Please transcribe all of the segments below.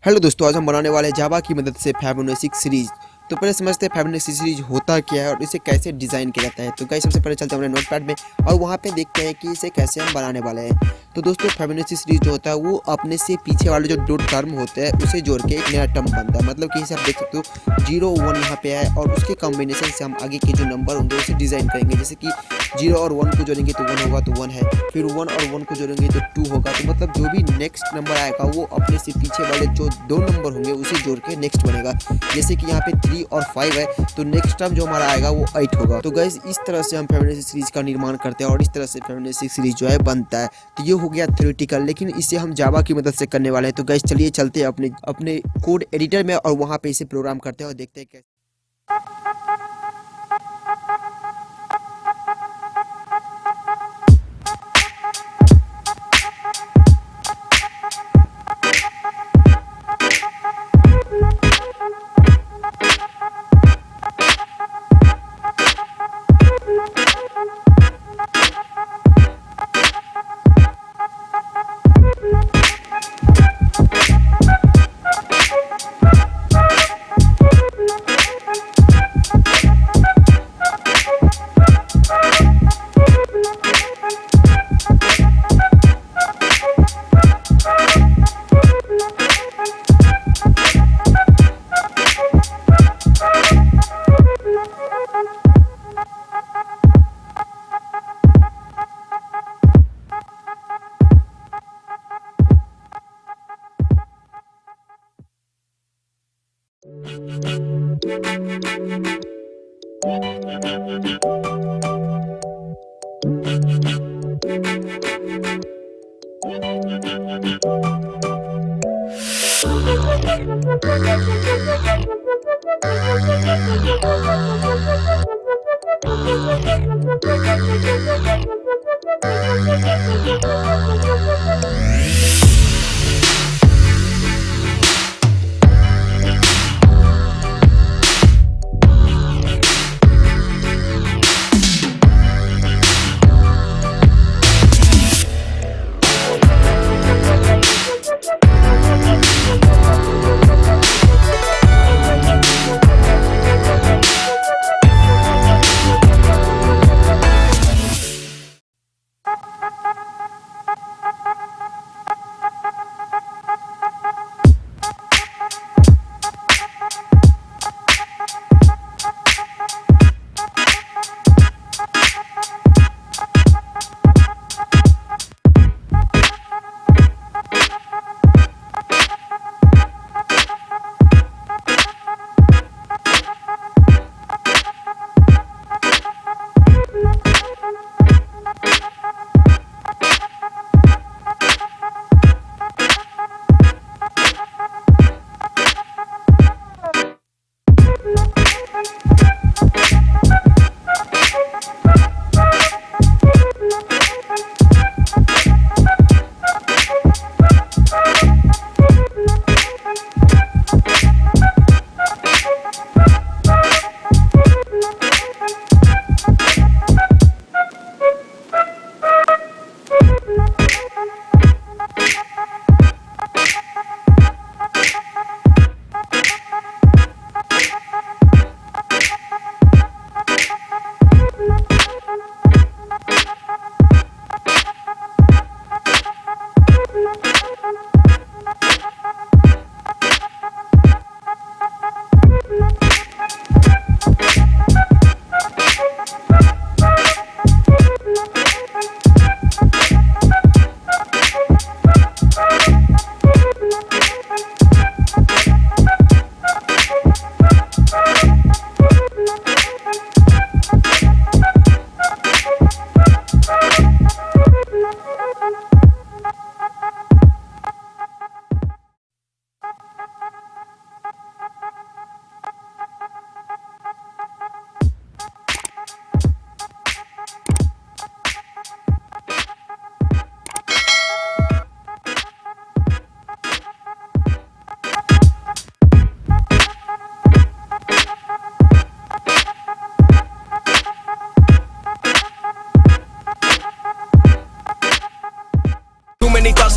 Hello दोस्तों, आज हम बनाने वाले हैं जावा की मदद से फिबोनाची सीरीज। तो पहले समझते हैं फिबोनाची सीरीज होता क्या है और इसे कैसे डिज़ाइन किया जाता है। तो गाइस सबसे पहले चलते हैं हमारे नोटपैड में और वहाँ पे देखते हैं कि इसे कैसे हम बनाने वाले हैं। तो दोस्तों फिबोनाची सीरीज जो होता है वो अपने से पीछे वाले जो दो टर्म होते हैं उसे जोड़ के एक नया टर्म बनता है। मतलब कि इसे आप देख सकते हो 0 1 यहाँ पे है और उसके कॉम्बिनेशन से हम आगे के जो नंबर होंगे उसे डिज़ाइन करेंगे। जैसे कि 0 और 1 को जोड़ेंगे तो 1 होगा तो 1 है, फिर 1 और 1 को जोड़ेंगे तो 2 होगा। तो मतलब जो भी नेक्स्ट नंबर आएगा वो अपने से पीछे वाले जो दो नंबर होंगे उसे जोड़ के नेक्स्ट बनेगा। जैसे कि यहाँ पे 3 और 5 है तो नेक्स्ट टर्म जो हमारा आएगा वो 8 होगा। तो गाइस इस तरह से हम फिबोनाची सीरीज का निर्माण करते हैं और इस तरह से फिबोनाची सीरीज जो है बनता है। तो ये हो गया थ्योरेटिकल, लेकिन इसे हम जावा की मदद से करने वाले हैं। तो गाइस चलिए चलते हैं अपने कोड एडिटर में और वहाँ पे इसे प्रोग्राम करते हैं और देखते हैं कैसे।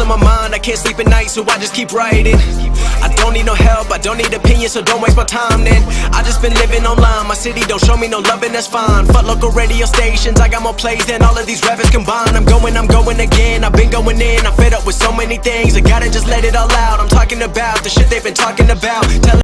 on my mind, I can't sleep at night, so I just keep writing. I don't need opinions, so don't waste my time then. I just been living online, my city don't show me no loving, that's fine. Fuck local radio stations, I got more plays than all of these rappers combined. I'm going again, I've been going in. I'm fed up with so many things, I gotta just let it all out. I'm talking about the shit they've been talking about.